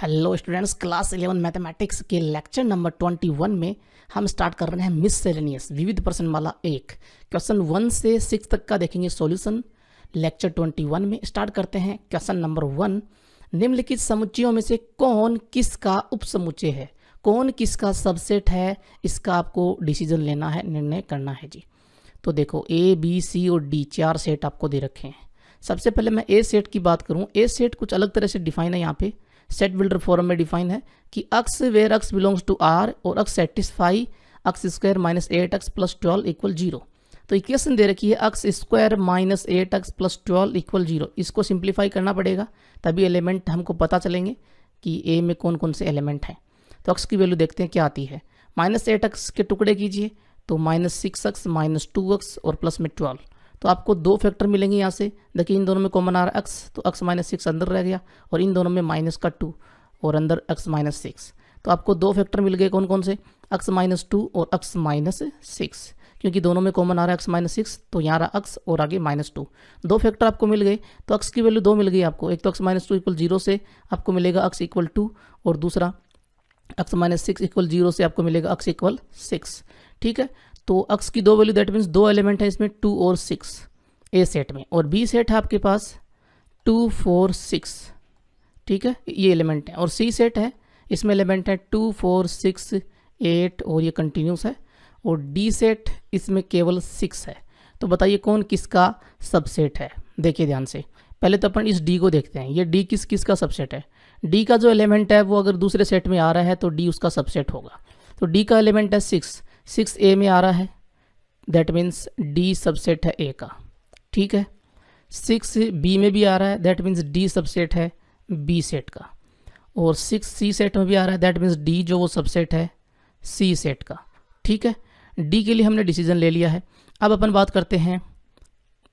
Hello students, class 11 mathematics के lecture number 21 में हम स्टार्ट कर रहे हैं मिससेलेनियस विविध प्रश्न माला 1 क्वेश्चन 1 से 6 तक का देखेंगे सॉल्यूशन। लेक्चर 21 में स्टार्ट करते हैं क्वेश्चन नंबर 1। निम्नलिखित समुच्चयों में से कौन किसका उपसमुच्चय है, कौन किसका सबसेट है, इसका आपको डिसीजन लेना है, निर्णय करना है जी। तो देखो ए बी सी और डी चार सेट आपको दे रखे हैं। सबसे पहले मैं ए सेट की बात करूं, ए सेट कुछ अलग तरह से डिफाइन है। यहाँ पे सेट बिल्डर फॉर्म में डिफाइन है कि X where X belongs to R और X satisfy X square minus 8x plus 12 equal 0। तो इक्वेशन दे रखी है X square minus 8x plus 12 equal 0। इसको सिंप्लीफाई करना पड़ेगा, तभी एलिमेंट हमको पता चलेंगे कि ए में कौन कौन से एलिमेंट हैं। तो अक्स की वैल्यू देखते हैं क्या आती है। माइनस 8x के टुकड़े कीजिए तो माइनस 6x माइनस 2x और प्लस में 12। तो आपको दो फैक्टर मिलेंगे यहाँ से। देखिए इन दोनों में कॉमन आ रहा है x, तो x माइनस 6 अंदर रह गया और इन दोनों में माइनस का 2 और अंदर x माइनस 6। तो आपको दो फैक्टर मिल गए, कौन कौन से, x माइनस 2 और x माइनस 6। क्योंकि दोनों में कॉमन आ रहा है x माइनस 6, तो यहाँ रहा x और आगे माइनस 2। दो फैक्टर आपको मिल गए, तो x की वैल्यू दो मिल गई आपको। एक तो x माइनस 2 इक्वल 0 से आपको मिलेगा x इक्वल 2 और दूसरा x माइनस 6 इक्वल 0 से आपको मिलेगा x इक्वल 6। ठीक है, तो x की दो वैल्यू, दैट मीन्स दो एलिमेंट है इसमें 2 और 6 ए सेट में, और बी सेट है आपके पास 2 4 6। ठीक है, ये एलिमेंट है। और सी सेट है, इसमें एलिमेंट है 2 4 6 8 और ये कंटिन्यूस है। और डी सेट इसमें केवल 6 है। तो बताइए कौन किसका सबसेट है। देखिए ध्यान से, पहले तो अपन इस डी को देखते हैं। ये डी किस किस का सबसेट है। डी का जो एलिमेंट है वो अगर दूसरे सेट में आ रहा है तो डी उसका सबसेट होगा। तो डी का एलिमेंट है 6 ए में आ रहा है, दैट मीन्स डी सबसेट है ए का। ठीक है, 6 बी में भी आ रहा है, दैट मीन्स डी सबसेट है बी सेट का। और 6 सी सेट में भी आ रहा है, दैट मीन्स डी जो वो सबसेट है सी सेट का। ठीक है, डी के लिए हमने डिसीजन ले लिया है। अब अपन बात करते हैं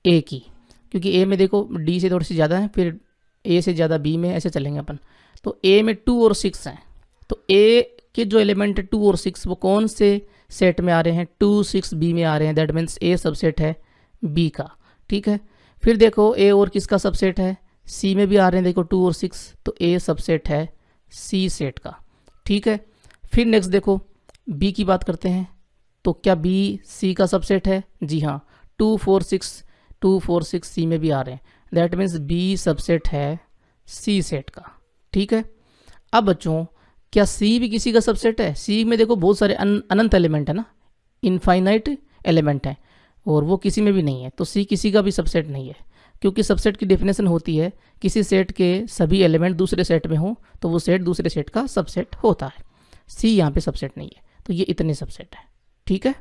ए की, क्योंकि ए में देखो डी से थोड़ी सी ज़्यादा है, फिर ए से ज़्यादा बी में, ऐसे चलेंगे अपन। तो ए में 2 और 6 हैं। तो ए के जो एलिमेंट है 2 और 6 वो कौन से सेट में आ रहे हैं, 2 6 बी में आ रहे हैं, दैट मीन्स ए सबसेट है बी का। ठीक है, फिर देखो ए और किसका सबसेट है, सी में भी आ रहे हैं, देखो 2 और 6, तो ए सबसेट है सी सेट का। ठीक है, फिर नेक्स्ट देखो बी की बात करते हैं। तो क्या बी सी का सबसेट है? जी हाँ, 2 4 6 सी में भी आ रहे हैं, दैट मीन्स बी सबसेट है सी सेट का। ठीक है, अब बच्चों क्या सी भी किसी का सबसेट है? सी में देखो बहुत सारे अनंत एलिमेंट है ना, इनफाइनाइट एलिमेंट है, और वो किसी में भी नहीं है। तो सी किसी का भी सबसेट नहीं है, क्योंकि सबसेट की डेफिनेशन होती है किसी सेट के सभी एलिमेंट दूसरे सेट में हो तो वो सेट दूसरे सेट का सबसेट होता है। सी यहाँ पे सबसेट नहीं है, तो ये इतने सबसेट है। ठीक है,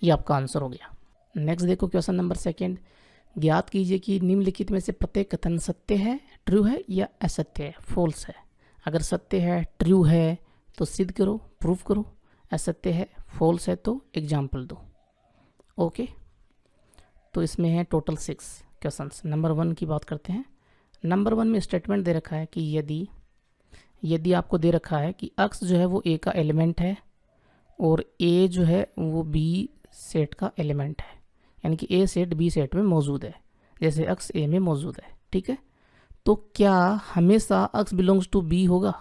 ये आपका आंसर हो गया। नेक्स्ट देखो क्वेश्चन नंबर 2। ज्ञात कीजिए कि निम्नलिखित में से प्रत्येक कथन सत्य है, ट्रू है या असत्य है, फॉल्स है। अगर सत्य है, ट्रू है तो सिद्ध करो, प्रूफ करो। असत्य है, फॉल्स है तो एग्जाम्पल दो। ओके, तो इसमें है टोटल 6 क्वेश्चंस। नंबर 1 की बात करते हैं। नंबर 1 में स्टेटमेंट दे रखा है कि यदि आपको दे रखा है कि x जो है वो a का एलिमेंट है और a जो है वो b सेट का एलिमेंट है, यानी कि a सेट b सेट में मौजूद है, जैसे x a में मौजूद है। ठीक है, तो क्या हमेशा x बिलोंग्स टू b होगा?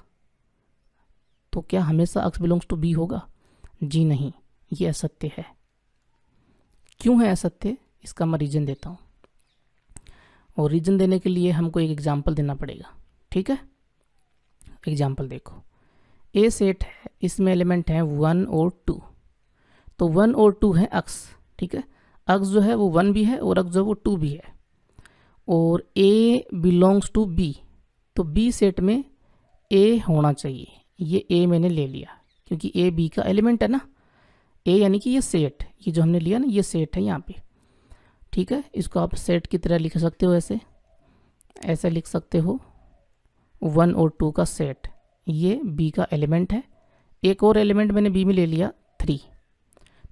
तो क्या हमेशा x बिलोंग्स टू b होगा? जी नहीं, ये असत्य है। क्यों है असत्य, इसका मैं रीजन देता हूँ, और रीजन देने के लिए हमको एक एग्जाम्पल देना पड़ेगा। ठीक है, एग्जाम्पल देखो, ए सेट है, इसमें एलिमेंट है 1 और 2। तो 1 और 2 है x। ठीक है, x जो है वो 1 भी है और x जो है वो 2 भी है, और a बिलोंग्स टू b, तो b सेट में a होना चाहिए। ये a मैंने ले लिया क्योंकि a b का एलिमेंट है ना, a यानी कि ये सेट, ये जो हमने लिया ना ये सेट है यहाँ पे। ठीक है, इसको आप सेट की तरह लिख सकते हो, ऐसे लिख सकते हो 1 और 2 का सेट, ये b का एलिमेंट है। एक और एलिमेंट मैंने b में ले लिया 3।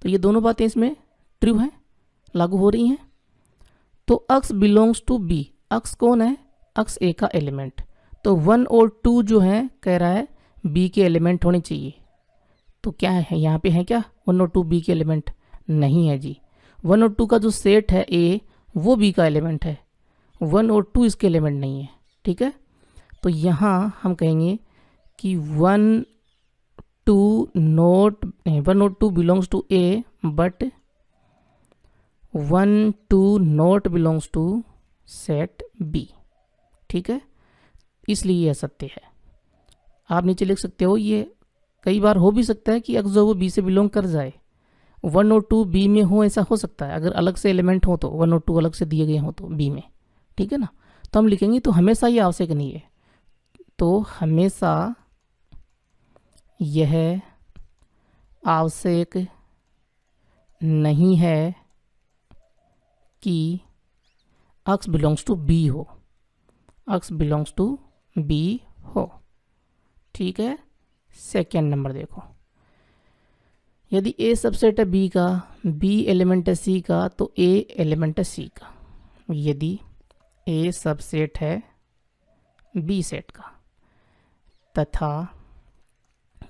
तो ये दोनों बातें इसमें ट्रू हैं, लागू हो रही हैं। तो x belongs to b, x कौन है, x a का एलिमेंट। तो 1 और 2 जो है कह रहा है b के एलिमेंट होने चाहिए। तो क्या है यहाँ पे, है क्या 1 और 2 b के एलिमेंट? नहीं है जी। 1 और 2 का जो सेट है a वो b का एलिमेंट है, 1 और 2 इसके एलिमेंट नहीं है। ठीक है, तो यहाँ हम कहेंगे कि 1 2 not 2 belongs to A but 1 2 not belongs to set B. ठीक है, इसलिए यह सत्य है। आप नीचे लिख सकते हो, ये कई बार हो भी सकता है कि अगर जो वो बी से बिलोंग कर जाए, 1 और 2 बी में हो, ऐसा हो सकता है। अगर अलग से एलिमेंट हो तो 1 और 2 अलग से दिए गए हो तो बी में, ठीक है ना, तो हम लिखेंगे। तो हमेशा ये आवश्यक नहीं है, तो हमेशा यह आवश्यक नहीं है कि x बिलोंग्स टू बी हो, x बिलोंग्स टू बी हो। ठीक है, सेकेंड नंबर देखो, यदि a सबसेट है b का, b एलिमेंट है c का, तो a एलिमेंट है c का। यदि a सबसेट है b सेट का तथा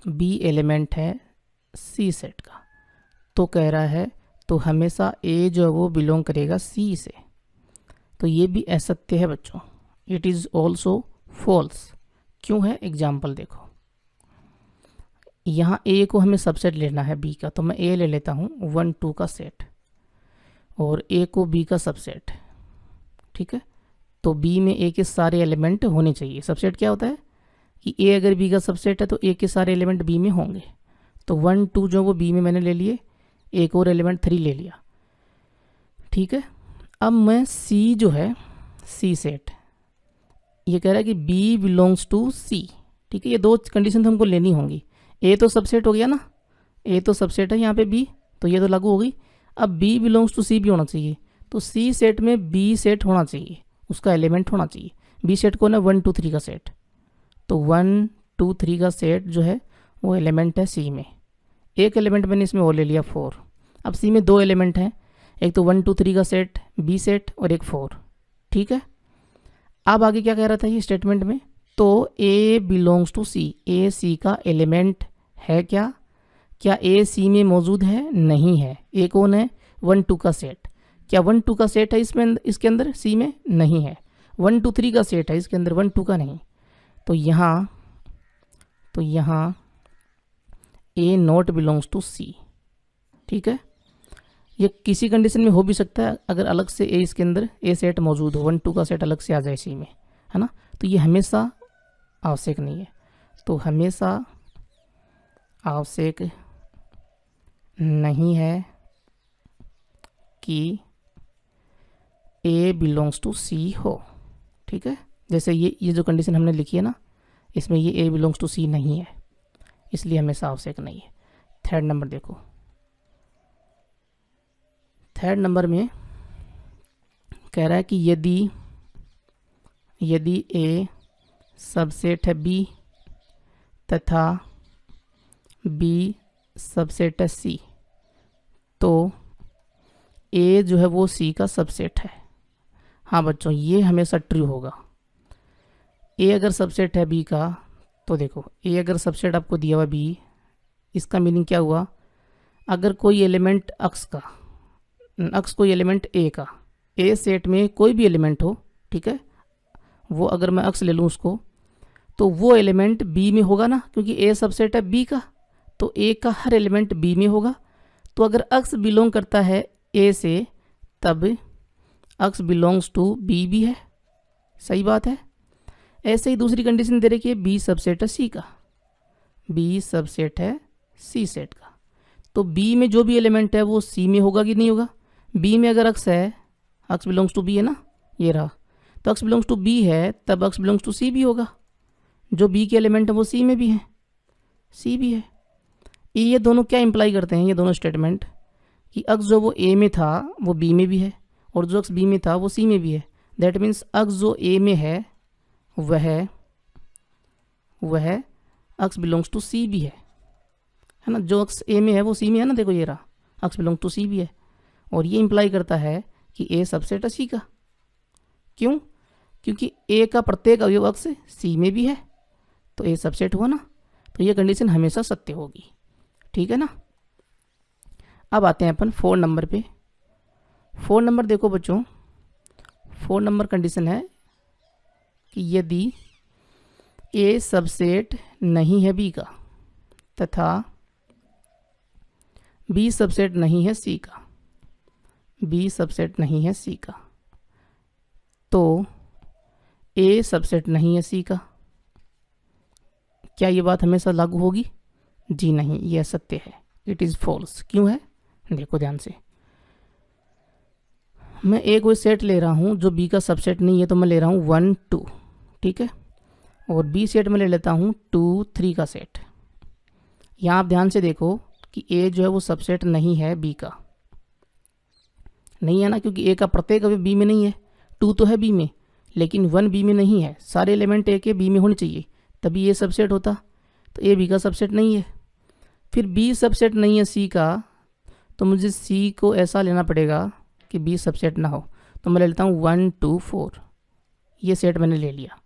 b एलिमेंट है c सेट का, तो कह रहा है तो हमेशा a जो है वो बिलोंग करेगा c से। तो ये भी असत्य है बच्चों, इट इज़ ऑल्सो फॉल्स। क्यों है, एग्जाम्पल देखो। यहाँ a को हमें सबसेट लेना है b का, तो मैं a ले लेता हूँ 1 2 का सेट, और a को b का सबसेट। ठीक है, तो b में a के सारे एलिमेंट होने चाहिए। सबसेट क्या होता है कि a अगर b का सबसेट है तो a के सारे एलिमेंट b में होंगे। तो 1 2 जो वो b में मैंने ले लिए, एक और एलिमेंट 3 ले लिया। ठीक है, अब मैं c जो है c सेट, ये कह रहा है कि b बिलोंग्स टू c। ठीक है, ये दो कंडीशन तो हमको लेनी होंगी। a तो सबसेट हो गया ना, a तो सबसेट है यहाँ पे b, तो ये तो लागू हो गई। अब b बिलोंग्स टू c भी होना चाहिए, तो c सेट में b सेट होना चाहिए, उसका एलिमेंट होना चाहिए। b सेट को ना 1 2 3 का सेट, तो 1 2 3 का सेट जो है वो एलिमेंट है c में। एक एलिमेंट मैंने इसमें और ले लिया 4। अब c में दो एलिमेंट हैं, एक तो 1 2 3 का सेट b सेट और एक 4। ठीक है, अब आगे क्या कह रहा था ये स्टेटमेंट में, तो a belongs to c, a c का एलिमेंट है क्या, क्या a c में मौजूद है, नहीं है। a कौन है, 1 2 का सेट, क्या 1 2 का सेट है इसमें, इसके अंदर c में, नहीं है। 1 2 3 का सेट है इसके अंदर, 1 2 का नहीं। तो यहाँ a not belongs to c। ठीक है, ये किसी कंडीशन में हो भी सकता है, अगर अलग से a इसके अंदर a सेट मौजूद हो, 1 2 का सेट अलग से आ जाए c में, है ना। तो ये हमेशा आवश्यक नहीं है, तो हमेशा आवश्यक नहीं है कि a बिलोंग्स टू c हो। ठीक है, जैसे ये जो कंडीशन हमने लिखी है ना, इसमें ये a बिलोंग्स टू c नहीं है, इसलिए हमेशा आवश्यक नहीं है। थर्ड नंबर देखो, थर्ड नंबर में कह रहा है कि यदि a सबसेट है b तथा b सबसेट है c, तो a जो है वो c का सबसेट है। हाँ बच्चों, ये हमेशा ट्रू होगा। a अगर सबसेट है b का, तो देखो a अगर सबसेट आपको दिया हुआ b, इसका मीनिंग क्या हुआ, अगर कोई एलिमेंट अक्स कोई एलिमेंट a का, a सेट में कोई भी एलिमेंट हो, ठीक है, वो अगर मैं अक्स ले लूँ उसको, तो वो एलिमेंट b में होगा ना, क्योंकि a सबसेट है b का, तो a का हर एलिमेंट b में होगा। तो अगर अक्स बिलोंग करता है a से, तब अक्स बिलोंग्स टू b भी है। सही बात है। ऐसे ही दूसरी कंडीशन दे रखी है, b सबसेट है c का, b सबसेट है c सेट का, तो b में जो भी एलिमेंट है वो c में होगा कि नहीं होगा। b में अगर अक्स है, अक्स बिलोंग्स टू b है ना, ये रहा, तो अक्स बिलोंग्स टू b है, तब अक्स बिलोंग्स टू c भी होगा। जो b के एलिमेंट है वो c में भी है, c भी है। ये दोनों क्या इंप्लाई करते हैं, ये दोनों स्टेटमेंट, कि अक्स जो वो a में था वो b में भी है, और जो अक्स b में था वो c में भी है। दैट मीन्स अक्स जो a में है वह अक्स बिलोंग्स टू c भी है ना। जो अक्स a में है वो c में है ना, देखो ये रहा, अक्स बिलोंग टू c भी है। और ये इंप्लाई करता है कि a सबसेट है c का। क्यों, क्योंकि a का प्रत्येक अवयव अक्स c में भी है, तो a सबसेट हुआ ना, तो ये कंडीशन हमेशा सत्य होगी। ठीक है ना। अब आते हैं अपन 4 नंबर पे। 4 नंबर देखो बच्चों, 4 नंबर कंडीशन है कि यदि ए सबसेट नहीं है बी का तथा बी सबसेट नहीं है सी का, बी सबसेट नहीं है सी का, तो ए सबसेट नहीं है सी का, क्या ये बात हमेशा लागू होगी? जी नहीं, ये असत्य है, इट इज़ फॉल्स। क्यों है? देखो ध्यान से, मैं ए कोई सेट ले रहा हूँ जो बी का सबसेट नहीं है, तो मैं ले रहा हूँ 1 2, ठीक है, और बी सेट में ले लेता हूँ 2 3 का सेट। यहाँ आप ध्यान से देखो कि ए जो है वो सबसेट नहीं है बी का, नहीं है ना, क्योंकि ए का प्रत्येक अभी बी में नहीं है। 2 तो है बी में, लेकिन 1 बी में नहीं है। सारे एलिमेंट ए के बी में होने चाहिए, तभी ए सबसेट होता, तो ए बी का सबसेट नहीं है। फिर बी सबसेट नहीं है सी का, तो मुझे सी को ऐसा लेना पड़ेगा कि बी सबसेट ना हो, तो मैं ले लेता हूँ 1 2 4, ये सेट मैंने ले लिया।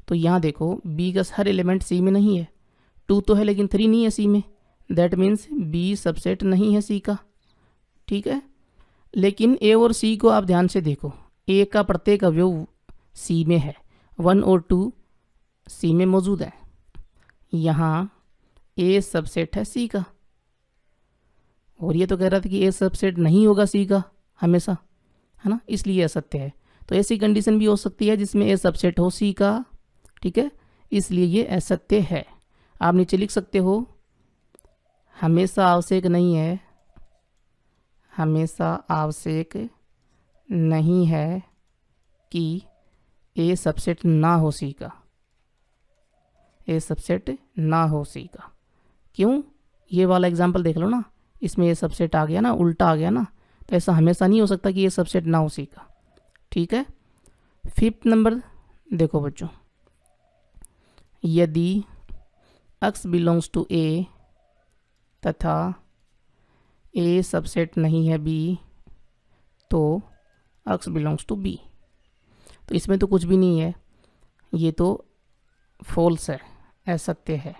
तो यहाँ देखो बी का हर एलिमेंट सी में नहीं है, 2 तो है लेकिन 3 नहीं है सी में, दैट मीन्स बी सबसेट नहीं है सी का, ठीक है। लेकिन ए और सी को आप ध्यान से देखो, ए का प्रत्येक अवयव सी में है, 1 और 2 सी में मौजूद है, यहाँ ए सबसेट है सी का, और ये तो कह रहा था कि ए सबसेट नहीं होगा सी का हमेशा, है ना, इसलिए असत्य है। तो ऐसी कंडीशन भी हो सकती है जिसमें ए सबसेट हो सी का, ठीक है, इसलिए ये असत्य है। आप नीचे लिख सकते हो, हमेशा आवश्यक नहीं है, हमेशा आवश्यक नहीं है कि ए सबसेट ना हो सी का, ए सबसेट ना हो सी का। क्यों? ये वाला एग्जाम्पल देख लो ना, इसमें ए सबसेट आ गया ना, उल्टा आ गया ना, तो ऐसा हमेशा नहीं हो सकता कि ये सबसेट ना हो सी का, ठीक है। 5th नंबर देखो बच्चों, यदि x बिलोंग्स टू ए तथा ए सबसेट नहीं है बी, तो x बिलोंग्स टू बी। तो इसमें तो कुछ भी नहीं है, ये तो फॉल्स है, असत्य है।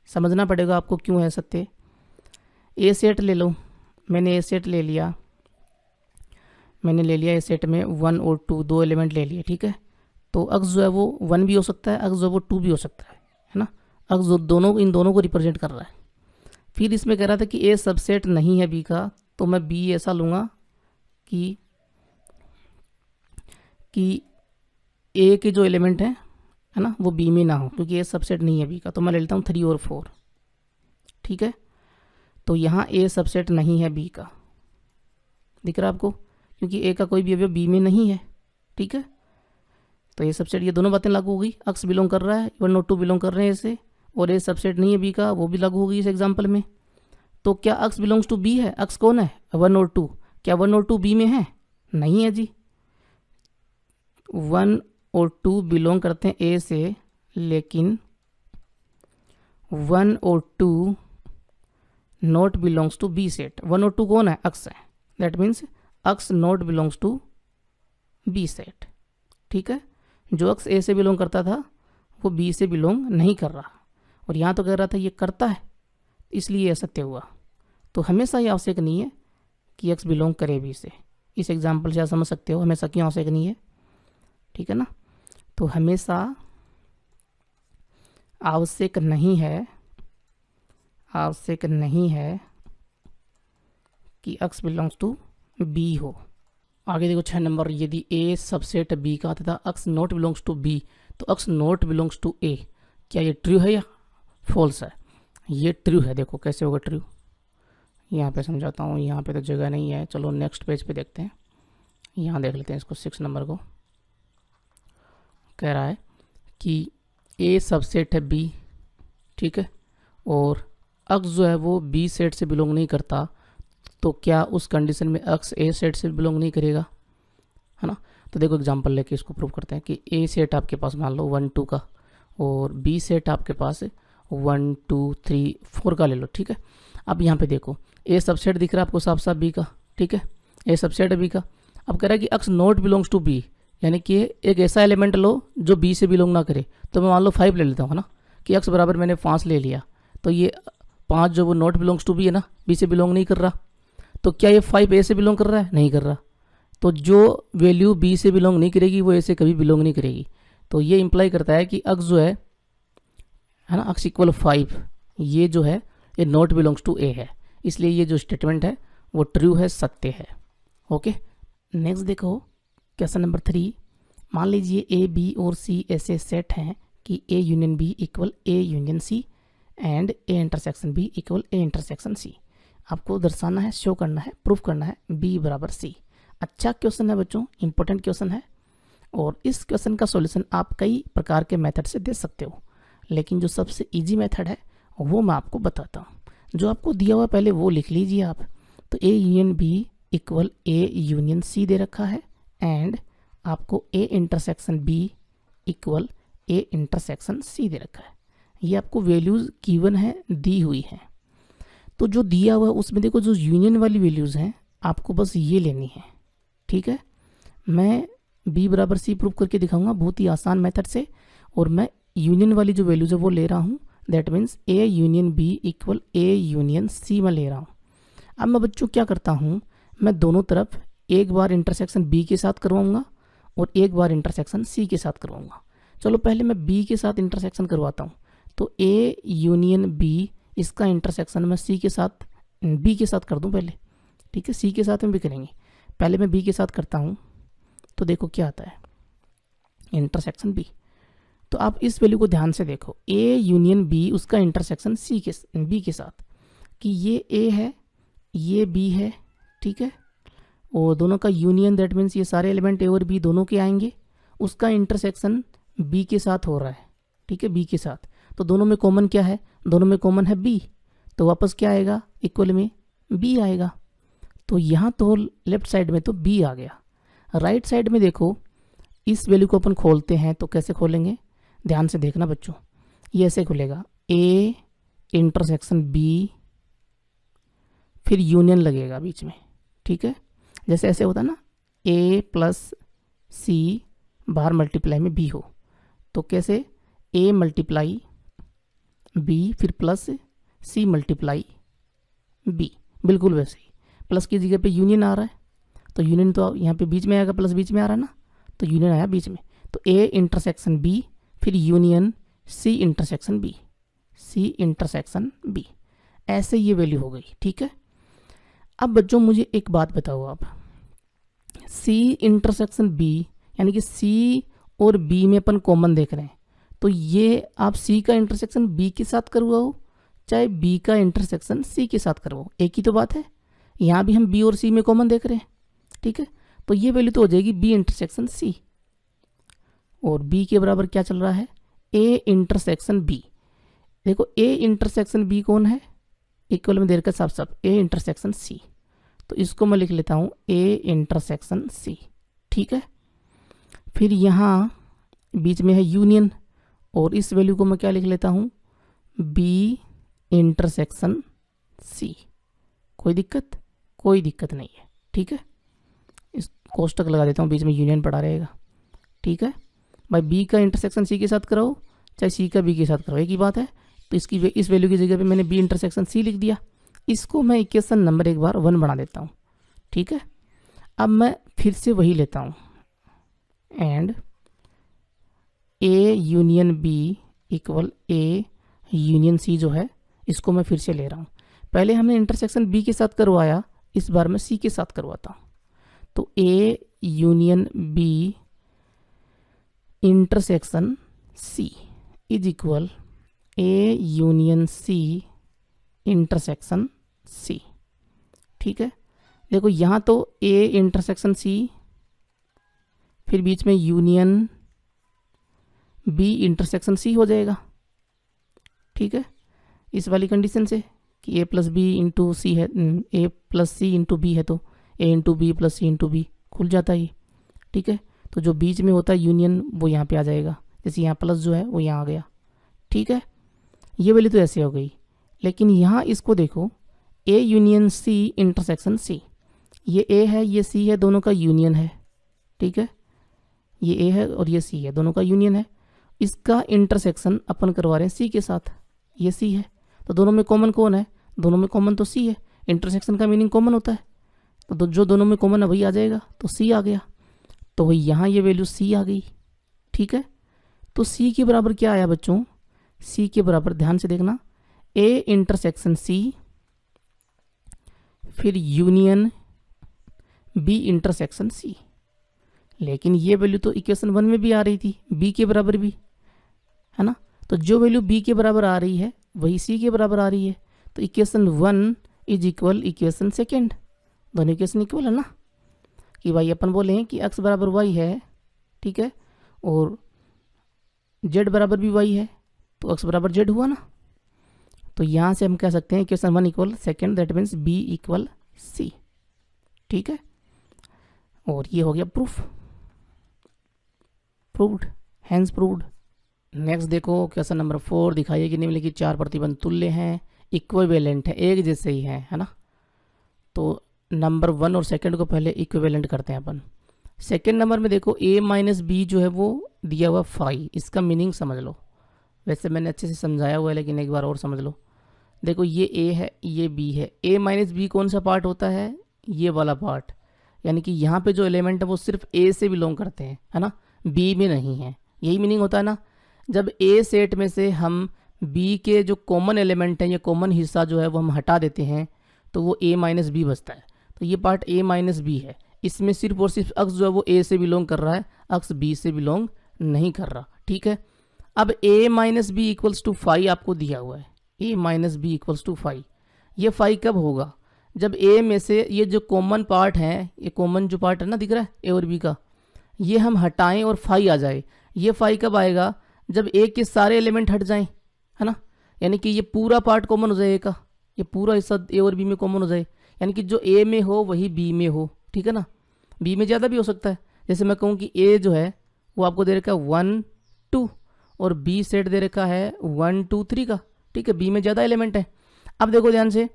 समझना पड़ेगा आपको क्यों है असत्य। ए सेट ले लो, मैंने ए सेट ले लिया, मैंने ले लिया ए सेट में 1 और 2 दो एलिमेंट ले लिए, ठीक है। तो x जो है वो 1 भी हो सकता है, x जो है वो 2 भी हो सकता है ना, x जो दोनों इन दोनों को रिप्रेजेंट कर रहा है। फिर इसमें कह रहा था कि ए सबसेट नहीं है बी का, तो मैं बी ऐसा लूँगा कि ए के जो एलिमेंट हैं, है ना, वो बी में ना हो, क्योंकि ए सबसेट नहीं है बी का, तो मैं ले लेता हूँ 3 और 4, ठीक है। तो यहाँ ए सबसेट नहीं है बी का, दिख रहा है आपको, क्योंकि ए का कोई भी अवयव बी में नहीं है, ठीक है। तो ए सबसेट, ये दोनों बातें लागू हो गई, x बिलोंग कर रहा है, 1 और 2 बिलोंग कर रहे हैं इसे, और ए सबसेट नहीं है बी का, वो भी लागू हो गई इस एग्जाम्पल में। तो क्या x बिलोंग्स टू बी है? x कौन है? 1 और 2। क्या 1 और 2 बी में है? नहीं है जी, 1 और 2 बिलोंग करते हैं ए से, लेकिन 1 और 2 not belongs to B set. 1 और 2 कौन है? x है, that means x not belongs to B set, ठीक है। जो x ए से बिलोंग करता था वो बी से बिलोंग नहीं कर रहा, और यहाँ तो कह रहा था ये करता है, इसलिए असत्य हुआ। तो हमेशा ये आवश्यक नहीं है कि x बिलोंग करे बी से। इस एग्जाम्पल से आप समझ सकते हो हमेशा क्यों आवश्यक नहीं है, ठीक है ना। तो हमेशा आवश्यक नहीं है, आवश्यक नहीं है कि x बिलोंग्स टू बी हो। आगे देखो 6 नंबर, यदि a सबसेट b का तथा x not belongs to b, तो x not belongs to a, क्या ये ट्रू है या फॉल्स है? ये ट्रू है। देखो कैसे होगा ट्रू, यहाँ पे समझाता हूँ, यहाँ पे तो जगह नहीं है, चलो नेक्स्ट पेज पे देखते हैं। यहाँ देख लेते हैं इसको, 6 नंबर को। कह रहा है कि a सबसेट है b, ठीक है, और x जो है वो b सेट से बिलोंग नहीं करता, तो क्या उस कंडीशन में x a सेट से बिलोंग नहीं करेगा, है ना। तो देखो एग्जांपल लेके इसको प्रूव करते हैं कि a सेट आपके पास मान लो 1 2 का, और b सेट आपके पास 1 2 3 4 का ले लो, ठीक है। अब यहाँ पे देखो a सबसेट दिख रहा है आपको साफ साफ b का, ठीक है, a सबसेट है b का। अब कह रहा है कि x not belongs to b, यानी कि एक ऐसा एलिमेंट लो जो b से बिलोंग ना करे। तो मैं मान लो 5 ले लेता हूँ, है ना, कि x बराबर मैंने 5 ले लिया, तो ये 5 जो वो नॉट बिलोंग्स टू b है ना, b से बिलोंग नहीं कर रहा। तो क्या ये 5 a से बिलोंग कर रहा है? नहीं कर रहा। तो जो वैल्यू b से बिलोंग नहीं करेगी वो a से कभी बिलोंग नहीं करेगी। तो ये इंप्लाई करता है कि x जो है है ना, x इक्वल 5, ये जो है ये नॉट बिलोंग्स टू ए है, इसलिए ये जो स्टेटमेंट है वो ट्रू है, सत्य है। ओके, नेक्स्ट देखो क्वेश्चन नंबर 3। मान लीजिए ए बी और सी ऐसे सेट हैं कि A union B equal A union C and A intersection B equal A intersection C. आपको दर्शाना है, शो करना है, प्रूफ करना है बी बराबर सी। अच्छा क्वेश्चन है बच्चों, इंपॉर्टेंट क्वेश्चन है, और इस क्वेश्चन का सॉल्यूशन आप कई प्रकार के मेथड से दे सकते हो, लेकिन जो सबसे इजी मेथड है वो मैं आपको बताता हूँ। जो आपको दिया हुआ पहले वो लिख लीजिए आप। तो A union B equal A union C दे रखा है एंड आपको A intersection B equal A intersection C दे रखा है। ये आपको वैल्यूज़ गिवन है, दी हुई है। तो जो दिया हुआ उसमें देखो जो यूनियन वाली वैल्यूज़ हैं आपको बस ये लेनी है, ठीक है। मैं बी बराबर सी प्रूव करके दिखाऊंगा बहुत ही आसान मेथड से, और मैं यूनियन वाली जो वैल्यूज़ है वो ले रहा हूँ। That means A union B equal A union C मैं ले रहा हूँ। अब मैं बच्चों क्या करता हूँ, मैं दोनों तरफ एक बार इंटरसेक्शन बी के साथ करवाऊँगा और एक बार इंटरसेक्शन सी के साथ करवाऊँगा। चलो पहले मैं बी के साथ इंटरसेक्शन करवाता हूँ। तो ए यूनियन बी, इसका इंटरसेक्शन मैं सी के साथ, बी के साथ कर दूँ पहले, ठीक है। सी के साथ में भी करेंगे, पहले मैं बी के साथ करता हूँ। तो देखो क्या आता है, इंटरसेक्शन बी। तो आप इस वैल्यू को ध्यान से देखो, ए यूनियन बी, उसका इंटरसेक्शन सी के बी के साथ, कि ये ए है ये बी है, ठीक है, और दोनों का यूनियन, दैट मीन्स ये सारे एलिमेंट ए और बी दोनों के आएंगे। उसका इंटरसेक्शन बी के साथ हो रहा है, ठीक है, बी के साथ। तो दोनों में कॉमन क्या है, दोनों में कॉमन है बी, तो वापस क्या आएगा, इक्वल में बी आएगा। तो यहाँ तो लेफ्ट साइड में तो बी आ गया। राइट साइड में देखो, इस वैल्यू को अपन खोलते हैं तो कैसे खोलेंगे, ध्यान से देखना बच्चों। ये ऐसे खुलेगा, ए इंटरसेक्शन बी, फिर यूनियन लगेगा बीच में, ठीक है। जैसे ऐसे होता है ना, ए प्लस सी बाहर मल्टीप्लाई में बी हो, तो कैसे ए मल्टीप्लाई बी फिर प्लस सी मल्टीप्लाई बी, बिल्कुल वैसे ही। प्लस की जगह पे यूनियन आ रहा है, तो यूनियन तो यहाँ पे बीच में आएगा, प्लस बीच में आ रहा है ना, तो यूनियन आया बीच में। तो ए इंटरसेक्शन बी फिर union C intersection B, C intersection B, ऐसे ये वैल्यू हो गई, ठीक है। अब बच्चों मुझे एक बात बताओ आप, सी इंटरसेक्शन बी यानी कि सी और बी में अपन कॉमन देख रहे हैं, तो ये आप सी का इंटरसेक्शन बी के साथ करवाओ चाहे बी का इंटरसेक्शन सी के साथ करवाओ, एक ही तो बात है। यहाँ भी हम बी और सी में कॉमन देख रहे हैं, ठीक है। तो ये वैल्यू तो हो जाएगी बी इंटरसेक्शन सी, और बी के बराबर क्या चल रहा है, ए इंटरसेक्शन बी। देखो ए इंटरसेक्शन बी कौन है, इक्वल में दे रखा साफ साफ ए इंटरसेक्शन सी, तो इसको मैं लिख लेता हूँ ए इंटरसेक्शन सी, ठीक है। फिर यहाँ बीच में है यूनियन, और इस वैल्यू को मैं क्या लिख लेता हूँ, बी इंटरसेक्शन सी। कोई दिक्कत, कोई दिक्कत नहीं है, ठीक है। इस कोष्टक लगा देता हूँ, बीच में यूनियन पड़ा रहेगा, ठीक है भाई। बी का इंटरसेक्शन सी के साथ कराओ चाहे सी का बी के साथ कराओ, एक ही बात है। तो इसकी इस वैल्यू की जगह पे मैंने बी इंटरसेक्शन सी लिख दिया। इसको मैं इक्वेशन नंबर एक बार 1 बना देता हूँ, ठीक है। अब मैं फिर से वही लेता हूँ, and A union B equal A union C जो है, इसको मैं फिर से ले रहा हूँ। पहले हमने इंटरसेक्शन बी के साथ करवाया, इस बार मैं सी के साथ करवाता हूँ। तो A union B intersection C is equal A union C intersection C, ठीक है। देखो यहाँ तो ए इंटरसेक्शन सी, फिर बीच में यूनियन बी इंटरसेक्शन सी हो जाएगा, ठीक है। इस वाली कंडीशन से कि ए प्लस बी इंटू सी है, ए प्लस सी इंटू बी है, तो ए इंटू बी प्लस सी इंटू बी खुल जाता है ये, ठीक है। तो जो बीच में होता है यूनियन वो यहाँ पे आ जाएगा, जैसे यहाँ प्लस जो है वो यहाँ आ गया, ठीक है। ये वैल्यू तो ऐसे हो गई, लेकिन यहाँ इसको देखो, ए यूनियन सी इंटरसेक्शन सी, ये ए है ये सी है, दोनों का यूनियन है, ठीक है। ये ए है और ये सी है, दोनों का यूनियन है। इसका इंटरसेक्शन अपन करवा रहे हैं सी के साथ, ये सी है, तो दोनों में कॉमन कौन है, दोनों में कॉमन तो सी है। इंटरसेक्शन का मीनिंग कॉमन होता है, तो जो दोनों में कॉमन है वही आ जाएगा, तो सी आ गया। तो यहाँ ये वैल्यू सी आ गई, ठीक है। तो सी के बराबर क्या आया बच्चों, सी के बराबर, ध्यान से देखना, ए इंटरसेक्शन सी फिर यूनियन बी इंटरसेक्शन सी। लेकिन ये वैल्यू तो इक्वेशन 1 में भी आ रही थी, बी के बराबर भी, है ना। तो जो वैल्यू बी के बराबर आ रही है वही सी के बराबर आ रही है। तो equation 1 is equal equation second, दोनों इक्वेशन इक्वल है ना। कि भाई अपन बोले हैं कि x बराबर y है, ठीक है, और z बराबर भी y है, तो x बराबर z हुआ ना। तो यहाँ से हम कह सकते हैं equation 1 equal second, that means b equal c, ठीक है। और ये हो गया proof, proved, hence proved. Next देखो क्वेश्चन नंबर 4, दिखाइए कि निम्नलिखित 4 प्रतिबंध तुल्य हैं, इक्विवेलेंट है, एक जैसे ही है ना। तो नंबर 1 और सेकंड को पहले इक्विवेलेंट करते हैं अपन। सेकंड नंबर में देखो a माइनस बी जो है वो दिया हुआ 5, इसका मीनिंग समझ लो। वैसे मैंने अच्छे से समझाया हुआ है लेकिन एक बार और समझ लो। देखो ये a है, ये b है, a माइनस बी कौन सा पार्ट होता है, ये वाला पार्ट, यानी कि यहाँ पे जो एलिमेंट है वो सिर्फ a से बिलोंग करते हैं, है ना, b में नहीं है। यही मीनिंग होता है ना। जब a सेट में से हम b के जो कॉमन एलिमेंट हैं या कॉमन हिस्सा जो है वो हम हटा देते हैं तो वो a माइनस बी बचता है। तो ये पार्ट a माइनस बी है, इसमें सिर्फ और सिर्फ अक्स जो है वो a से बिलोंग कर रहा है, अक्स b से बिलोंग नहीं कर रहा, ठीक है। अब a minus B equals to 5 आपको दिया हुआ है, a minus B equals to 5। ये 5 कब होगा, जब a में से ये जो कॉमन पार्ट है, ये कॉमन जो पार्ट है ना दिख रहा है a और b का, ये हम हटाएं और 5 आ जाए। ये 5 कब आएगा, जब a के सारे एलिमेंट हट जाएं, है ना, यानी कि ये पूरा पार्ट कॉमन हो जाए a का, ये पूरा हिस्सा a और b में कॉमन हो जाए, यानी कि जो a में हो वही b में हो, ठीक है ना। b में ज़्यादा भी हो सकता है, जैसे मैं कहूँ कि a जो है वो आपको दे रखा है 1 2 और b सेट दे रखा है 1 2 3 का, ठीक है, b में ज़्यादा एलिमेंट है। अब देखो ध्यान से,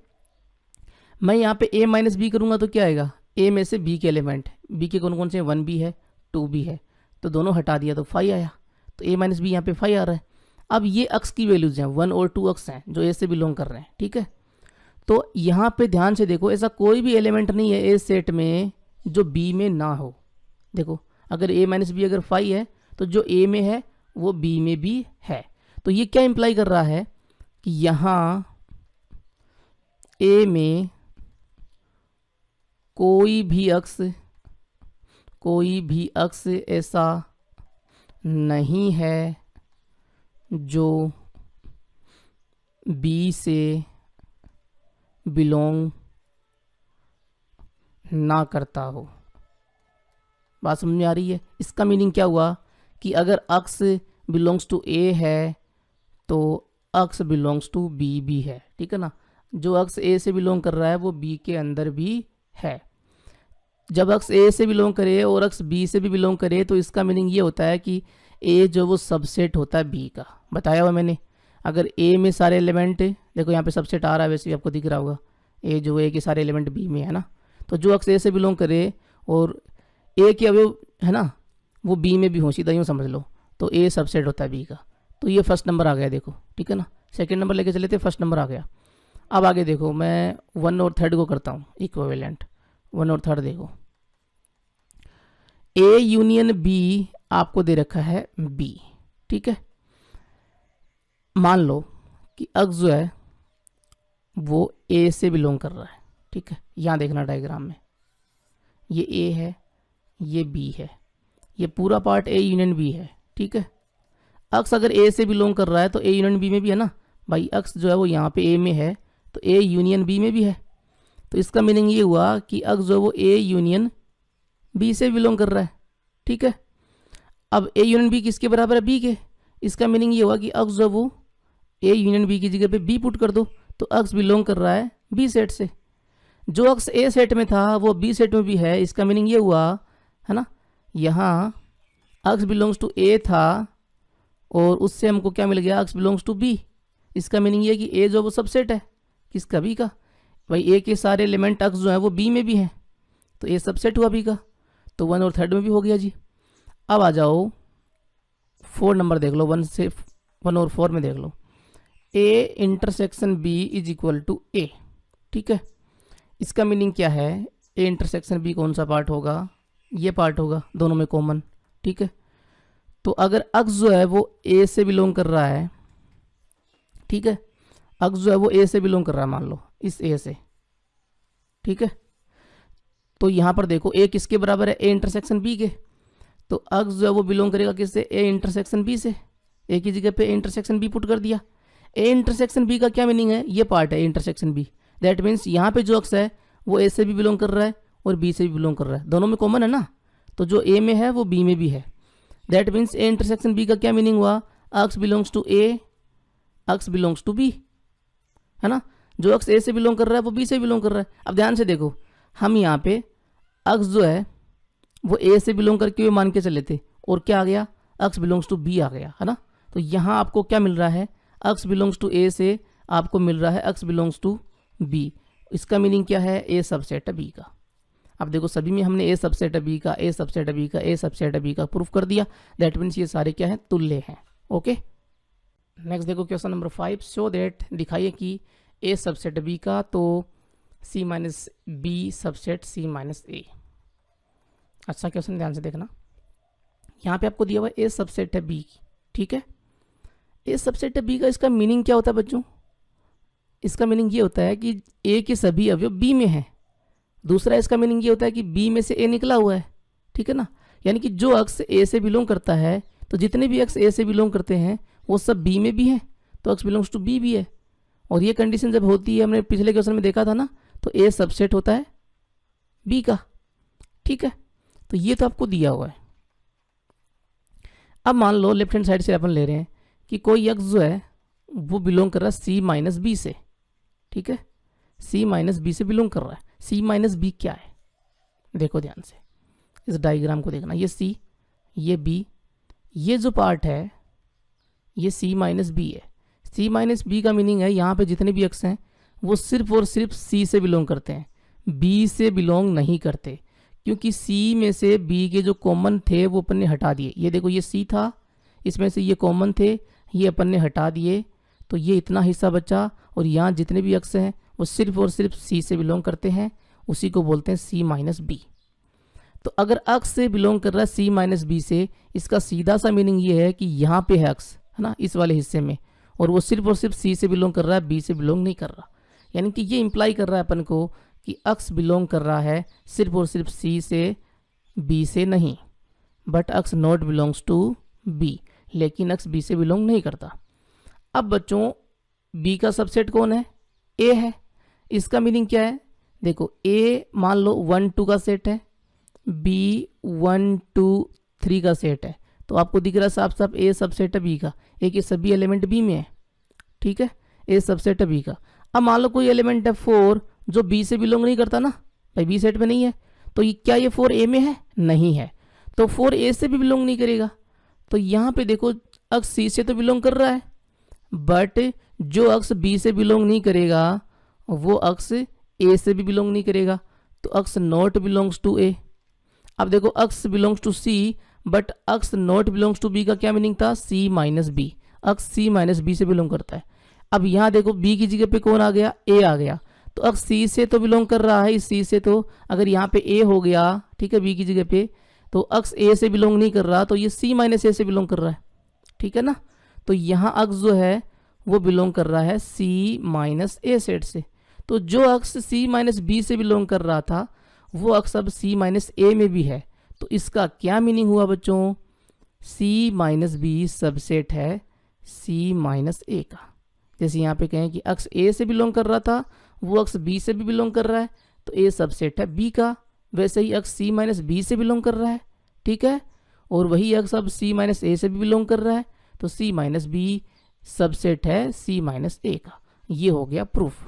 मैं यहाँ पे a माइनस बी करूँगा तो क्या आएगा, a में से b के एलिमेंट, b के कौन कौन से, 1b है 2b है, तो दोनों हटा दिया तो 5 आया। तो a माइनस बी यहाँ पे 5 आ रहा है। अब ये अक्स की वैल्यूज हैं, 1 और 2 अक्स हैं जो a से बिलोंग कर रहे हैं, ठीक है। तो यहाँ पे ध्यान से देखो, ऐसा कोई भी एलिमेंट नहीं है ए सेट में जो b में ना हो। देखो अगर a माइनस बी अगर 5 है तो जो a में है वो b में भी है। तो ये क्या इंप्लाई कर रहा है कि यहाँ a में कोई भी अक्स ऐसा नहीं है जो b से बिलोंग ना करता हो। बात समझ में आ रही है। इसका मीनिंग क्या हुआ कि अगर अक्स बिलोंग्स टू a है तो अक्स बिलोंग्स टू b भी है, ठीक है ना। जो अक्स a से बिलोंग कर रहा है वो b के अंदर भी है। जब अक्स a से बिलोंग करे और अक्स b से भी बिलोंग करे तो इसका मीनिंग ये होता है कि a जो वो सबसेट होता है b का, बताया हुआ मैंने। अगर a में सारे एलिमेंट, देखो यहाँ पे सबसेट आ रहा है, वैसे भी आपको दिख रहा होगा, a जो a के सारे एलिमेंट b में है ना, तो जो अक्स a से बिलोंग करे और a के अवयव है ना वो b में भी हो, सीधा यूँ समझ लो, तो a सबसेट होता है b का। तो ये फर्स्ट नंबर आ गया देखो, ठीक है ना। सेकेंड नंबर लेके चले थे, फर्स्ट नंबर आ गया। अब आगे देखो, मैं 1 और 3 को करता हूँ इक्विवेलेंट। 1 और 3 देखो, a यूनियन b आपको दे रखा है b, ठीक है। मान लो कि अक्स जो है वो a से बिलोंग कर रहा है, ठीक है। यहाँ देखना डायग्राम में, ये a है, ये b है, ये पूरा पार्ट a यूनियन b है, ठीक है। अक्स अगर a से बिलोंग कर रहा है तो a यूनियन b में भी है ना भाई, अक्स जो है वो यहाँ पे a में है तो a यूनियन b में भी है। तो इसका मीनिंग ये हुआ कि अक्स जो है वो a यूनियन b से बिलोंग कर रहा है, ठीक है। अब a यूनियन b किसके बराबर है, b के। इसका मीनिंग ये हुआ कि अक्स जो है वो a यूनियन b की जगह पे b पुट कर दो, तो अक्स बिलोंग कर रहा है b सेट से। जो अक्स a सेट में था वो b सेट में भी है। इसका मीनिंग ये हुआ है ना, यहाँ अक्स बिलोंग्स टू a था और उससे हमको क्या मिल गया, अक्स बिलोंग्स टू b। इसका मीनिंग ये कि a जो वो सबसेट है किसका, b का। भाई a के सारे एलिमेंट अक्स जो है वो b में भी हैं, तो a सबसेट हुआ b का। तो 1 और 3 में भी हो गया जी। अब आ जाओ 4 नंबर देख लो, 1 और 4 में देख लो, a intersection b is equal to a, ठीक है। इसका मीनिंग क्या है, a इंटरसेक्शन b कौन सा पार्ट होगा, ये पार्ट होगा, दोनों में कॉमन, ठीक है। तो अगर अक्स जो है वो a से बिलोंग कर रहा है ठीक है। अक्स जो है वो ए से बिलोंग कर रहा है, मान लो इस ए से, ठीक है। तो यहाँ पर देखो ए किसके बराबर है, ए इंटरसेक्शन बी के। तो अक्स जो है वो बिलोंग करेगा किससे, ए इंटरसेक्शन बी से। ए की जगह पे ए इंटरसेक्शन बी पुट कर दिया। ए इंटरसेक्शन बी का क्या मीनिंग है, ये पार्ट है A intersection B. That means यहाँ पे जो अक्स है वो ए से भी बिलोंग कर रहा है और बी से भी बिलोंग कर रहा है, दोनों में कॉमन है ना। तो जो ए में है वो बी में भी है। That means A intersection B का क्या मीनिंग हुआ, X belongs to A, X belongs to B, है ना। जो अक्स ए से बिलोंग कर रहा है वो बी से बिलोंग कर रहा है। अब ध्यान से देखो, हम यहाँ पे अक्स जो है वो ए से बिलोंग करके हुए मान के चले थे, और क्या आ गया, अक्स बिलोंग्स टू बी आ गया, है ना। तो यहाँ आपको क्या मिल रहा है, अक्स बिलोंग्स टू ए से आपको मिल रहा है अक्स बिलोंग्स टू बी। इसका मीनिंग क्या है, ए सबसेट है बी का। अब देखो सभी में हमने ए सबसेट है बी का, ए सबसेट है बी का, ए सबसेट है बी का प्रूफ कर दिया। दैट मीन्स ये सारे क्या है, तुल्य हैं। ओके, नेक्स्ट देखो क्वेश्चन नंबर 5, शो दैट, दिखाइए कि ए सबसेट बी का तो सी माइनस बी सबसेट सी माइनस ए। अच्छा क्वेश्चन ध्यान से देखना, यहाँ पे आपको दिया हुआ ए सबसेट है बी, ठीक है। ए सबसेट है बी का इसका मीनिंग क्या होता है बच्चों, इसका मीनिंग ये होता है कि ए के सभी अवयव बी में हैं। दूसरा इसका मीनिंग ये होता है कि बी में से ए निकला हुआ है, ठीक है ना। यानी कि जो अक्स ए से बिलोंग करता है, तो जितने भी अक्स ए से बिलोंग करते हैं वो सब बी में भी हैं, तो अक्स बिलोंग्स टू बी भी है। और ये कंडीशन जब होती है, हमने पिछले क्वेश्चन में देखा था ना, तो ए सबसेट होता है बी का, ठीक है। तो ये तो आपको दिया हुआ है। अब मान लो लेफ्ट हैंड साइड से अपन ले रहे हैं कि कोई अक्स जो है वो बिलोंग कर रहा है सी माइनस बी से, ठीक है। सी माइनस बी से बिलोंग कर रहा है। सी माइनस बी क्या है, देखो ध्यान से इस डायग्राम को देखना, ये सी, ये बी, ये जो पार्ट है ये सी माइनस बी है। सी माइनस बी का मीनिंग है यहाँ पे जितने भी अक्स हैं वो सिर्फ और सिर्फ सी से बिलोंग करते हैं, बी से बिलोंग नहीं करते, क्योंकि सी में से बी के जो कॉमन थे वो अपन ने हटा दिए। ये देखो ये सी था, इसमें से ये कॉमन थे, ये अपन ने हटा दिए, तो ये इतना हिस्सा बचा। और यहाँ जितने भी अक्स हैं वो सिर्फ और सिर्फ सी से बिलोंग करते हैं, उसी को बोलते हैं सी माइनस बी। तो अगर अक्स से बिलोंग कर रहा है सी माइनस बी से, इसका सीधा सा मीनिंग ये है कि यहाँ पे है अक्स, है ना, इस वाले हिस्से में, और वो सिर्फ और सिर्फ सी से बिलोंग कर रहा है, बी से बिलोंग नहीं कर रहा। यानी कि ये इंप्लाई कर रहा है अपन को कि अक्स बिलोंग कर रहा है सिर्फ और सिर्फ सी से, बी से नहीं। But X not belongs to B, लेकिन अक्स बी से बिलोंग नहीं करता। अब बच्चों बी का सबसेट कौन है, ए है। इसका मीनिंग क्या है, देखो ए मान लो 1 2 का सेट है, बी 1 2 3 का सेट है, तो आपको दिख रहा है साफ साफ ए सबसेट है बी का। ए के सभी एलिमेंट बी में है, ठीक है, ए सबसेट है बी का। अब मान लो कोई एलिमेंट है 4 जो बी से बिलोंग नहीं करता ना, भाई बी सेट में नहीं है, तो क्या ये 4 ए में है, नहीं है, तो 4 ए से भी बिलोंग नहीं करेगा। तो यहाँ पे देखो अक्स सी से तो बिलोंग कर रहा है, बट जो अक्स बी से बिलोंग नहीं करेगा वो अक्स ए से भी बिलोंग नहीं करेगा, तो X not belongs to A. अब देखो X belongs to C, but X not belongs to B का क्या मीनिंग था, C minus B. X C minus B से बिलोंग करता है। अब यहाँ देखो बी की जगह पे कौन आ गया, ए आ गया, तो अक्स सी से तो बिलोंग कर रहा है, इस सी से, तो अगर यहाँ पे ए हो गया, ठीक है, बी की जगह पे, तो अक्स ए से बिलोंग नहीं कर रहा, तो ये सी माइनस ए से बिलोंग कर रहा है, ठीक है ना। तो यहाँ अक्स जो है वो बिलोंग कर रहा है सी माइनस ए सेट से। तो जो अक्स सी माइनस बी से बिलोंग कर रहा था वो अक्स अब सी माइनस ए में भी है। तो इसका क्या मीनिंग हुआ बच्चों, सी माइनस बी सबसेट है सी माइनस ए का। जैसे यहाँ पे कहें कि अक्स ए से बिलोंग कर रहा था वो अक्स बी से भी बिलोंग कर रहा है, तो ए सबसेट है बी का। वैसे ही अक्स सी माइनस बी से बिलोंग कर रहा है, ठीक है, और वही अक्स अब सी माइनस ए से भी बिलोंग कर रहा है, तो सी माइनस बी सबसेट है सी माइनस ए का। ये हो गया प्रूफ,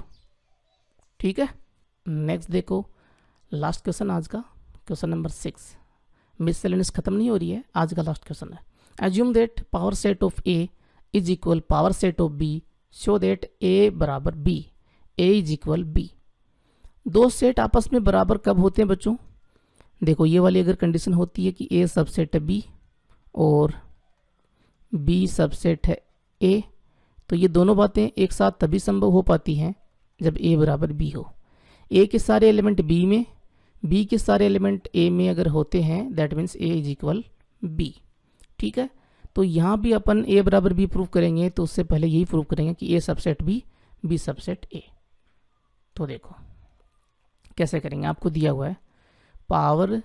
ठीक है। नेक्स्ट देखो लास्ट क्वेश्चन आज का, क्वेश्चन नंबर 6। मिससेलेनियस खत्म नहीं हो रही है, आज का लास्ट क्वेश्चन है। Assume that power set of A is equal power set of B, show that A बराबर B, A is equal B. दो सेट आपस में बराबर कब होते हैं बच्चों, देखो ये वाली अगर कंडीशन होती है कि ए सबसेट है बी और बी सबसेट है ए, तो ये दोनों बातें एक साथ तभी संभव हो पाती हैं जब ए बराबर बी हो। ए के सारे एलिमेंट बी में, बी के सारे एलिमेंट ए में अगर होते हैं, that means A is equal B, ठीक है। तो यहाँ भी अपन ए बराबर बी प्रूव करेंगे, तो उससे पहले यही प्रूव करेंगे कि A subset B subset A. तो देखो कैसे करेंगे, आपको दिया हुआ है power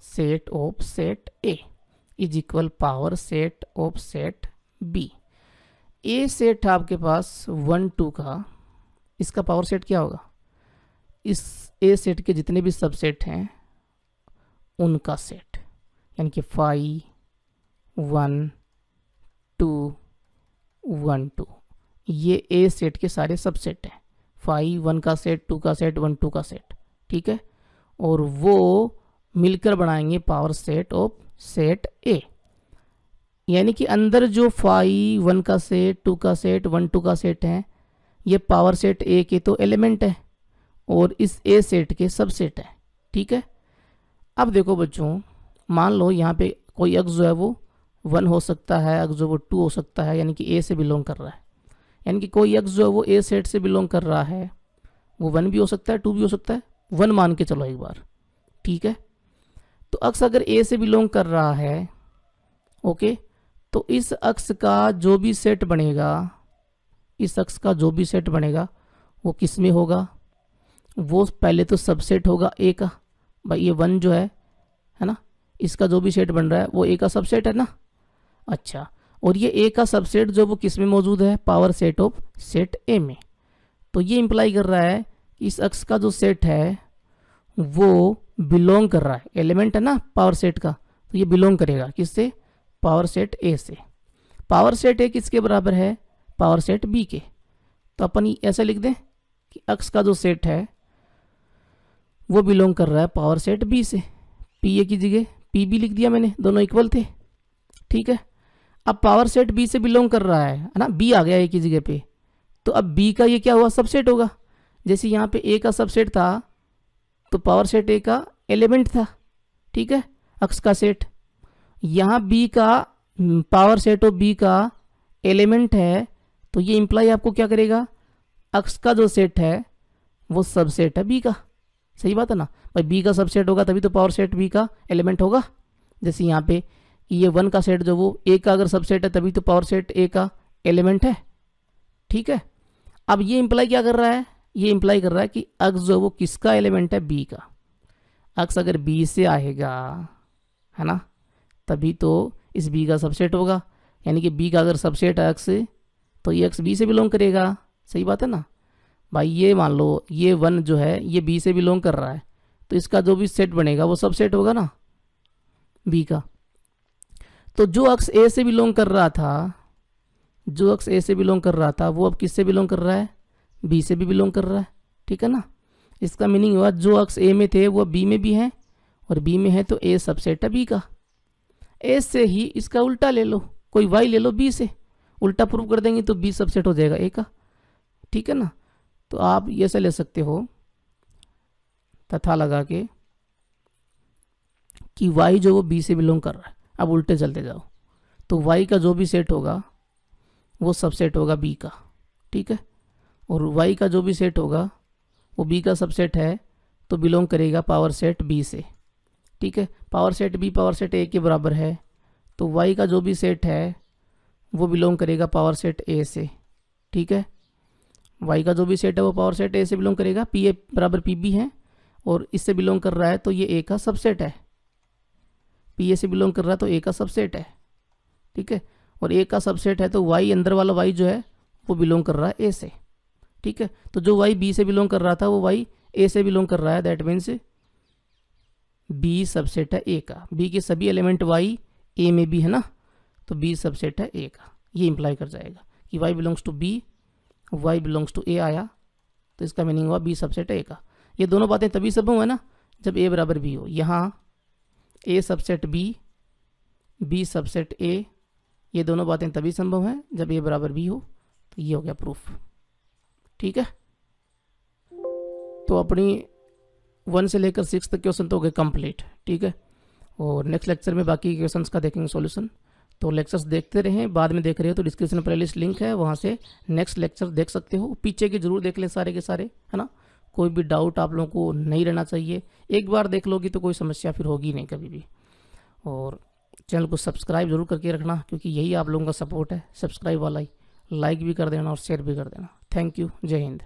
set of set A is equal power set of set B. A set है आपके पास 1 2 का, इसका पावर सेट क्या होगा, इस ए सेट के जितने भी सबसेट हैं उनका सेट, यानी कि 5 1 2 1 2, ये ए सेट के सारे सबसेट हैं। 5 1 का सेट, 2 का सेट, 1 2 का सेट, ठीक है। और वो मिलकर बनाएंगे पावर सेट ऑफ सेट ए, यानी कि अंदर जो 5 1 का सेट, 2 का सेट, 1 2 का सेट है, ये पावर सेट ए के तो एलिमेंट है और इस ए सेट के सबसेट है, ठीक है। अब देखो बच्चों, मान लो यहाँ पे कोई अक्स जो है वो 1 हो सकता है, अक्स जो वो 2 हो सकता है, यानी कि ए से बिलोंग कर रहा है। यानी कि कोई अक्स जो है वो ए सेट से बिलोंग कर रहा है, वो 1 भी हो सकता है, 2 भी हो सकता है, 1 मान के चलो एक बार, ठीक है। तो अक्स अगर ए से बिलोंग कर रहा है, ओके, तो इस अक्स का जो भी सेट बनेगा, इस अक्स का जो भी सेट बनेगा वो किस में होगा, वो पहले तो सबसेट होगा ए का। भाई ये 1 जो है ना, इसका जो भी सेट बन रहा है वो ए का सबसेट है ना। अच्छा, और ये ए का सबसेट जो वो किस में मौजूद है, पावर सेट ऑफ सेट ए में। तो ये इंप्लाई कर रहा है कि इस अक्स का जो सेट है वो बिलोंग कर रहा है, एलिमेंट है ना पावर सेट का, तो ये बिलोंग करेगा किससे, पावर सेट ए से। पावर सेट ए किसके बराबर है, पावर सेट बी के। तो अपन ऐसा लिख दें कि अक्स का जो सेट है वो बिलोंग कर रहा है पावर सेट बी से। पी ए की जगह पी बी लिख दिया मैंने, दोनों इक्वल थे, ठीक है। अब पावर सेट बी से बिलोंग कर रहा है ना, बी आ गया ए की जगह पे, तो अब बी का ये क्या हुआ, सबसेट होगा। जैसे यहाँ पे ए का सबसेट था तो पावर सेट ए का एलिमेंट था, ठीक है, अक्स का सेट। यहाँ बी का पावर सेट ऑफ बी का एलिमेंट है, तो ये इंप्लाई आपको क्या करेगा, अक्स का जो सेट है वो सबसेट है बी का। सही बात है ना भाई, बी का सबसेट होगा तभी तो पावर सेट बी का एलिमेंट होगा। जैसे यहाँ पे ये 1 का सेट जो वो ए का अगर सबसेट है तभी तो पावर सेट ए का एलिमेंट है, ठीक है। अब ये इंप्लाई क्या कर रहा है, ये इंप्लाई कर रहा है कि अक्स जो वो किसका एलिमेंट है, बी का। अक्स अगर बी से आएगा है ना, तभी तो इस बी का सबसेट होगा, यानी कि बी का अगर सबसेट है अक्स तो ये अक्स बी से बिलोंग करेगा। सही बात है ना भाई। ये मान लो ये 1 जो है ये बी से बिलोंग कर रहा है, तो इसका जो भी सेट बनेगा वो सबसेट होगा ना बी का। तो जो अक्स ए से बिलोंग कर रहा था, जो अक्स ए से बिलोंग कर रहा था वो अब किससे बिलोंग कर रहा है, बी से भी बिलोंग कर रहा है, ठीक है ना। इसका मीनिंग हुआ जो अक्स ए में थे वो बी में भी हैं, और बी में है तो ए सबसेट है बी का। ए से ही इसका उल्टा ले लो, कोई वाई ले लो बी से, उल्टा प्रूव कर देंगे तो बी सबसेट हो जाएगा ए का, ठीक है ना। तो आप ये से ले सकते हो तथा लगा के कि y जो वो b से बिलोंग कर रहा है। अब उल्टे चलते जाओ, तो y का जो भी सेट होगा वो सबसेट होगा b का, ठीक है। और y का जो भी सेट होगा वो b का सबसेट है तो बिलोंग करेगा पावर सेट b से, ठीक है। Power set b power set a के बराबर है, तो y का जो भी सेट है वो बिलोंग करेगा पावर सेट a से, ठीक है। y का जो भी सेट है वो पावर सेट a से बिलोंग करेगा, पी ए बराबर पी बी है, और इससे बिलोंग कर रहा है तो ये a का सबसेट है, पी ए से बिलोंग कर रहा है तो a का सबसेट है, ठीक है। और a का सबसेट है तो y अंदर वाला y जो है वो बिलोंग कर रहा है a से, ठीक है। तो जो y b से बिलोंग कर रहा था वो y a से बिलोंग कर रहा है, दैट मीन्स b सबसेट है a का। b के सभी एलिमेंट y a में भी है ना, तो b सबसेट है a का। ये इंप्लाई कर जाएगा कि y belongs to b, y belongs to a आया, तो इसका मीनिंग हुआ b सबसेट है a का। ये दोनों बातें तभी संभव है ना जब a बराबर b हो। यहाँ a subset b, b subset a, ये दोनों बातें तभी संभव है जब a बराबर b हो। तो ये हो गया प्रूफ, ठीक है। तो अपनी 1 से लेकर 6 तक क्वेश्चन तो हो गए कंप्लीट, ठीक है। और नेक्स्ट लेक्चर में बाकी क्वेश्चंस का देखेंगे सॉल्यूशन। तो लेक्चर्स देखते रहें, बाद में देख रहे हो तो डिस्क्रिप्शन में प्लेलिस्ट लिंक है, वहाँ से नेक्स्ट लेक्चर देख सकते हो। पीछे के जरूर देख लें सारे के सारे, है ना। कोई भी डाउट आप लोगों को नहीं रहना चाहिए, एक बार देख लोगी तो कोई समस्या फिर होगी नहीं कभी भी। और चैनल को सब्सक्राइब जरूर करके रखना, क्योंकि यही आप लोगों का सपोर्ट है, सब्सक्राइब वाला ही। लाइक भी कर देना और शेयर भी कर देना। Thank you. जय हिंद।